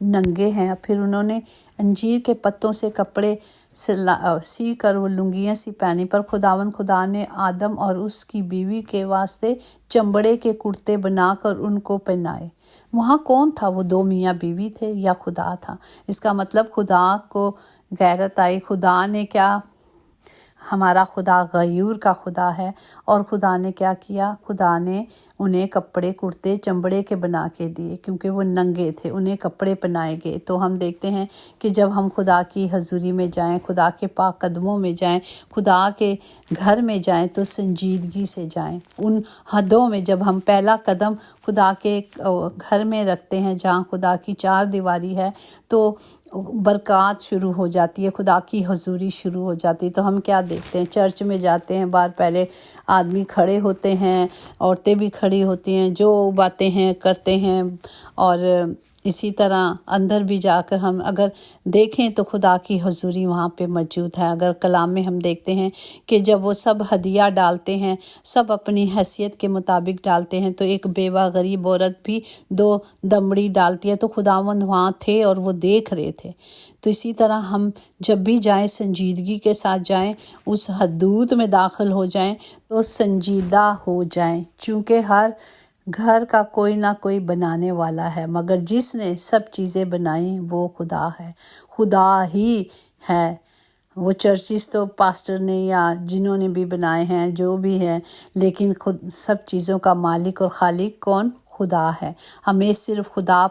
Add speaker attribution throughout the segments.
Speaker 1: ننگے ہیں۔ پھر انہوں نے انجیر کے پتوں سے کپڑے سی کر وہ لنگیاں سی پہنی، پر خدا نے آدم اور اس کی بیوی کے واسطے چمڑے کے کرتے بنا کر ان کو پہنائے۔ وہاں کون تھا؟ وہ دو میاں بیوی تھے یا خدا تھا؟ اس کا مطلب خدا کو غیرت آئی۔ خدا نے کیا، ہمارا خدا غیور کا خدا ہے، اور خدا نے کیا کیا؟ خدا نے انہیں کپڑے کرتے چمڑے کے بنا کے دیے، کیونکہ وہ ننگے تھے، انہیں کپڑے پہنائے گئے۔ تو ہم دیکھتے ہیں کہ جب ہم خدا کی حضوری میں جائیں، خدا کے پاک قدموں میں جائیں، خدا کے گھر میں جائیں، تو سنجیدگی سے جائیں۔ ان حدوں میں جب ہم پہلا قدم خدا کے گھر میں رکھتے ہیں جہاں خدا کی چار دیواری ہے، تو برکات شروع ہو جاتی ہے، خدا کی حضوری شروع ہو جاتی ہے۔ تو ہم کیا دیکھتے ہیں؟ چرچ میں جاتے ہیں، بار پہلے آدمی کھڑے ہوتے ہیں، عورتیں بھی کھڑی ہوتی ہیں، جو باتیں ہیں کرتے ہیں، اور اسی طرح اندر بھی جا کر ہم اگر دیکھیں تو خدا کی حضوری وہاں پہ موجود ہے۔ اگر کلام میں ہم دیکھتے ہیں کہ جب وہ سب ہدیہ ڈالتے ہیں، سب اپنی حیثیت کے مطابق ڈالتے ہیں، تو ایک بیوہ غریب عورت بھی 2 دمڑی ڈالتی ہے، تو خداوند وہاں تھے اور وہ دیکھ رہے تھے۔ تو اسی طرح ہم جب بھی جائیں سنجیدگی کے ساتھ جائیں، اس حدود میں داخل ہو جائیں، تو سنجیدہ ہو جائیں، چونکہ ہر گھر کا کوئی نہ کوئی بنانے والا ہے، مگر جس نے سب چیزیں بنائیں وہ خدا ہے، خدا ہی ہے۔ وہ چرچز تو پاسٹر نے یا جنہوں نے بھی بنائے ہیں، جو بھی ہے، لیکن خود سب چیزوں کا مالک اور خالق کون؟ خدا ہے۔ ہمیں صرف خدا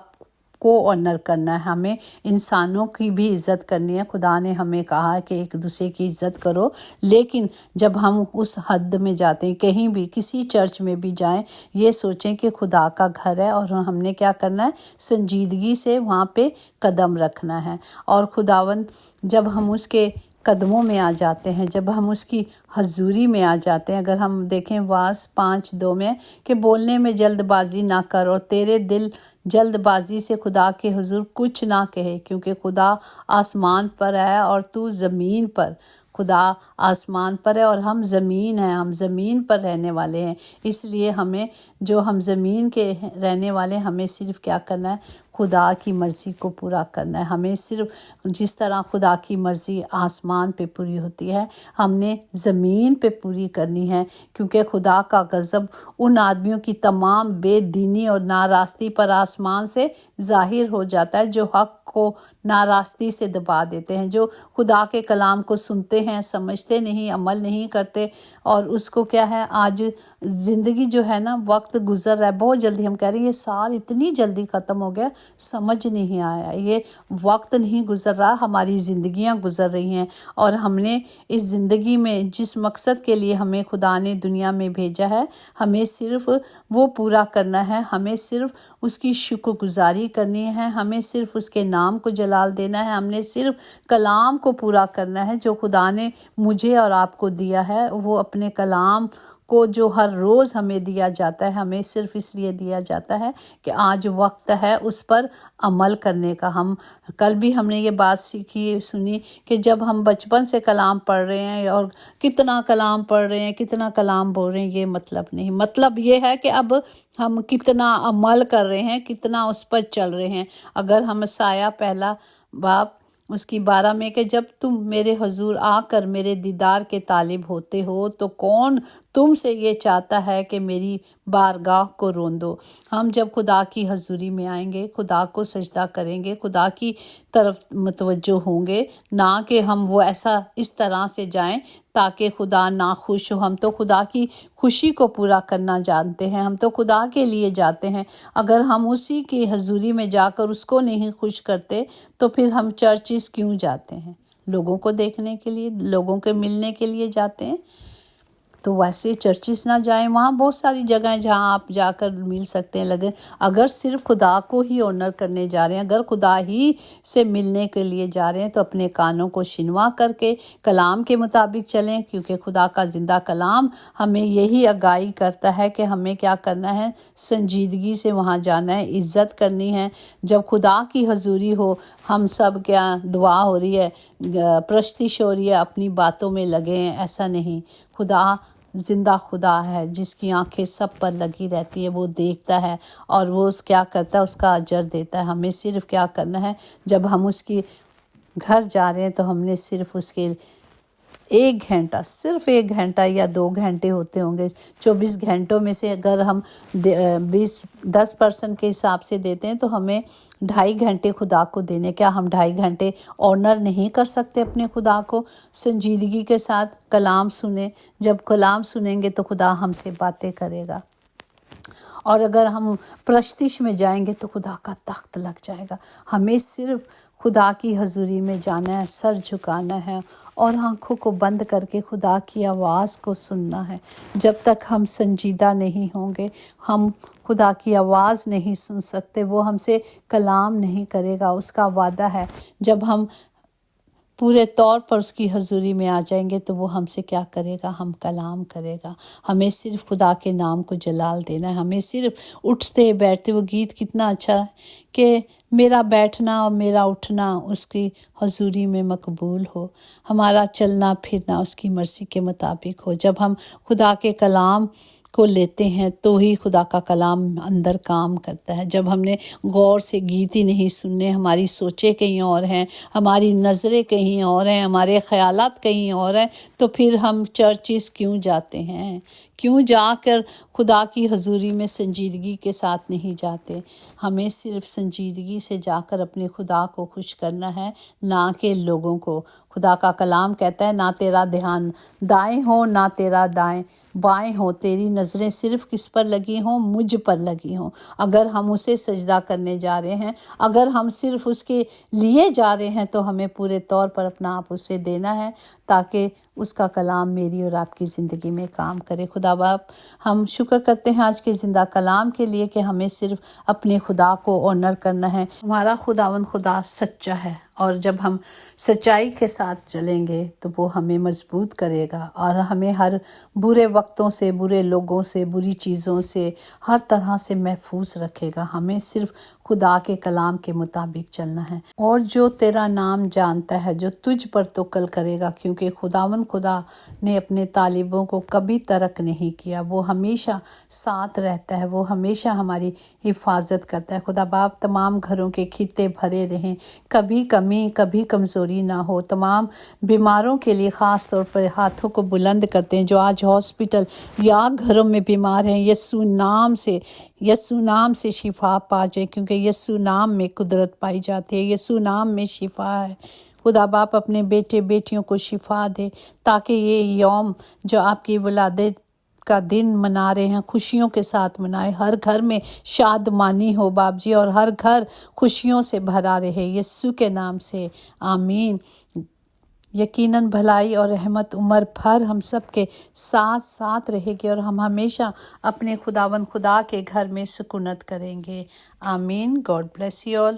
Speaker 1: کو آنر کرنا ہے، ہمیں انسانوں کی بھی عزت کرنی ہے۔ خدا نے ہمیں کہا کہ ایک دوسرے کی عزت کرو، لیکن جب ہم اس حد میں جاتے ہیں، کہیں بھی کسی چرچ میں بھی جائیں، یہ سوچیں کہ خدا کا گھر ہے اور ہم نے کیا کرنا ہے؟ سنجیدگی سے وہاں پہ قدم رکھنا ہے۔ اور خداوند جب ہم اس کے قدموں میں آ جاتے ہیں، جب ہم اس کی حضوری میں آ جاتے ہیں، اگر ہم دیکھیں واس 5:2 میں کہ بولنے میں جلد بازی نہ کر، اور تیرے دل جلد بازی سے خدا کے حضور کچھ نہ کہے، کیونکہ خدا آسمان پر ہے اور تو زمین پر۔ خدا آسمان پر ہے اور ہم زمین ہیں، ہم زمین پر رہنے والے ہیں۔ اس لیے ہم زمین کے رہنے والے، ہمیں صرف کیا کرنا ہے؟ خدا کی مرضی کو پورا کرنا ہے۔ ہمیں صرف جس طرح خدا کی مرضی آسمان پہ پوری ہوتی ہے، ہم نے زمین پہ پوری کرنی ہے، کیونکہ خدا کا غضب ان آدمیوں کی تمام بے دینی اور ناراستی پر آسمان سے ظاہر ہو جاتا ہے، جو حق کو ناراستی سے دبا دیتے ہیں، جو خدا کے کلام کو سنتے ہیں، سمجھتے نہیں، عمل نہیں کرتے، اور اس کو کیا ہے؟ آج زندگی جو ہے نا، وقت گزر رہا ہے بہت جلدی، ہم کہہ رہے ہیں یہ سال اتنی جلدی ختم ہو گیا، سمجھ نہیں آیا، یہ وقت نہیں گزر رہا، ہماری زندگیاں گزر رہی ہیں، اور ہم نے اس زندگی میں جس مقصد کے لیے ہمیں خدا نے دنیا میں بھیجا ہے، ہمیں صرف وہ پورا کرنا ہے، ہمیں صرف اس کی شکر گزاری کرنی ہے، ہمیں صرف اس کے نام کو جلال دینا ہے، ہم نے صرف کلام کو پورا کرنا ہے جو خدا نے مجھے اور آپ کو دیا ہے۔ وہ اپنے کلام کو جو ہر روز ہمیں دیا جاتا ہے، ہمیں صرف اس لیے دیا جاتا ہے کہ آج وقت ہے اس پر عمل کرنے کا۔ کل بھی ہم نے یہ بات سنی کہ جب ہم بچپن سے کلام پڑھ رہے ہیں اور کتنا کلام پڑھ رہے ہیں، کتنا کلام بول رہے ہیں، یہ مطلب نہیں، مطلب یہ ہے کہ اب ہم کتنا عمل کر رہے ہیں، کتنا اس پر چل رہے ہیں۔ اگر ہم عیسائیہ پہلا باب اس کی 12 میں کہ جب تم میرے حضور آ کر میرے دیدار کے طالب ہوتے ہو تو کون تم سے یہ چاہتا ہے کہ میری بارگاہ کو روندو۔ ہم جب خدا کی حضوری میں آئیں گے، خدا کو سجدہ کریں گے، خدا کی طرف متوجہ ہوں گے، نہ کہ ہم وہ اس طرح سے جائیں تاکہ خدا ناخوش ہو۔ ہم تو خدا کی خوشی کو پورا کرنا جانتے ہیں، ہم تو خدا کے لیے جاتے ہیں۔ اگر ہم اسی کی حضوری میں جا کر اس کو نہیں خوش کرتے تو پھر ہم چرچز کیوں جاتے ہیں؟ لوگوں کو دیکھنے کے لیے، لوگوں کے ملنے کے لیے جاتے ہیں۔ تو ویسے چرچز نہ جائیں، وہاں بہت ساری جگہیں جہاں آپ جا کر مل سکتے ہیں، اگر صرف خدا کو ہی آنر کرنے جا رہے ہیں، اگر خدا ہی سے ملنے کے لیے جا رہے ہیں، تو اپنے کانوں کو شنوا کر کے کلام کے مطابق چلیں، کیونکہ خدا کا زندہ کلام ہمیں یہی آگاہی کرتا ہے کہ ہمیں کیا کرنا ہے؟ سنجیدگی سے وہاں جانا ہے، عزت کرنی ہے۔ جب خدا کی حضوری ہو، ہم سب کیا دعا ہو رہی ہے، پرستش ہو رہی ہے، اپنی باتوں میں لگے ہیں، ایسا نہیں۔ خدا زندہ خدا ہے جس کی آنکھیں سب پر لگی رہتی ہے، وہ دیکھتا ہے اور وہ کیا کرتا ہے، اس کا اجر دیتا ہے۔ ہمیں صرف کیا کرنا ہے، جب ہم اس کی گھر جا رہے ہیں تو ہم نے صرف اس کے 1 گھنٹہ، صرف 1 گھنٹہ یا 2 گھنٹے ہوتے ہوں گے، 24 گھنٹوں میں سے اگر ہم 10% کے حساب سے دیتے ہیں تو ہمیں 2.5 گھنٹے خدا کو دینے۔ کیا ہم 2.5 گھنٹے آنر نہیں کر سکتے اپنے خدا کو؟ سنجیدگی کے ساتھ کلام سنیں، جب کلام سنیں گے تو خدا ہم سے باتیں کرے گا۔ اور اگر ہم پرستش میں جائیں گے تو خدا کا تخت لگ جائے گا۔ ہمیں صرف خدا کی حضوری میں جانا ہے، سر جھکانا ہے اور آنکھوں کو بند کر کے خدا کی آواز کو سننا ہے۔ جب تک ہم سنجیدہ نہیں ہوں گے، ہم خدا کی آواز نہیں سن سکتے، وہ ہم سے کلام نہیں کرے گا۔ اس کا وعدہ ہے جب ہم پورے طور پر اس کی حضوری میں آ جائیں گے تو وہ ہم سے کیا کرے گا؟ ہم کلام کرے گا۔ ہمیں صرف خدا کے نام کو جلال دینا ہے، ہمیں صرف اٹھتے بیٹھتے، وہ گیت کتنا اچھا ہے کہ میرا بیٹھنا اور میرا اٹھنا اس کی حضوری میں مقبول ہو، ہمارا چلنا پھرنا اس کی مرضی کے مطابق ہو۔ جب ہم خدا کے کلام کو لیتے ہیں تو ہی خدا کا کلام اندر کام کرتا ہے۔ جب ہم نے غور سے گیت ہی نہیں سننے، ہماری سوچیں کہیں اور ہیں، ہماری نظریں کہیں اور ہیں، ہمارے خیالات کہیں اور ہیں، تو پھر ہم چرچز کیوں جاتے ہیں؟ کیوں جا کر خدا کی حضوری میں سنجیدگی کے ساتھ نہیں جاتے؟ ہمیں صرف سنجیدگی سے جا کر اپنے خدا کو خوش کرنا ہے، نہ کہ لوگوں کو۔ خدا کا کلام کہتا ہے نہ تیرا دھیان دائیں ہو نہ تیرا دائیں بائیں ہو، تیری نظریں صرف کس پر لگی ہوں؟ مجھ پر لگی ہوں۔ اگر ہم اسے سجدہ کرنے جا رہے ہیں، اگر ہم صرف اس کے لیے جا رہے ہیں تو ہمیں پورے طور پر اپنا آپ اسے دینا ہے تاکہ اس کا کلام میری اور آپ کی زندگی میں کام کرے۔ خدا باپ، ہم شکر کرتے ہیں آج کے زندہ کلام کے لیے کہ ہمیں صرف اپنے خدا کو آنر کرنا ہے۔ ہمارا خداوند خدا سچا ہے، اور جب ہم سچائی کے ساتھ چلیں گے تو وہ ہمیں مضبوط کرے گا اور ہمیں ہر برے وقتوں سے، برے لوگوں سے، بری چیزوں سے، ہر طرح سے محفوظ رکھے گا۔ ہمیں صرف خدا کے کلام کے مطابق چلنا ہے۔ اور جو تیرا نام جانتا ہے، جو تجھ پر توکل کرے گا، کیونکہ خداوند خدا نے اپنے طالبوں کو کبھی ترک نہیں کیا، وہ ہمیشہ ساتھ رہتا ہے، وہ ہمیشہ ہماری حفاظت کرتا ہے۔ خدا باپ، تمام گھروں کے خطے بھرے رہیں، کبھی کمی کبھی کمزوری نہ ہو۔ تمام بیماروں کے لیے خاص طور پر ہاتھوں کو بلند کرتے ہیں جو آج ہاسپٹل یا گھروں میں بیمار ہیں، یسوع نام سے شفا پا جائے، کیونکہ یسوع نام میں قدرت پائی جاتی ہے، یسوع نام میں شفا ہے۔ خدا باپ اپنے بیٹے بیٹیوں کو شفا دے تاکہ یہ یوم جو آپ کی ولادت کا دن منا رہے ہیں خوشیوں کے ساتھ منائے، ہر گھر میں شادمانی ہو باپ جی، اور ہر گھر خوشیوں سے بھرا رہے، یسوع کے نام سے آمین۔ یقیناً بھلائی اور رحمت عمر بھر ہم سب کے ساتھ رہے گی اور ہم ہمیشہ اپنے خداوند خدا کے گھر میں سکونت کریں گے۔ آمین۔ God bless you all.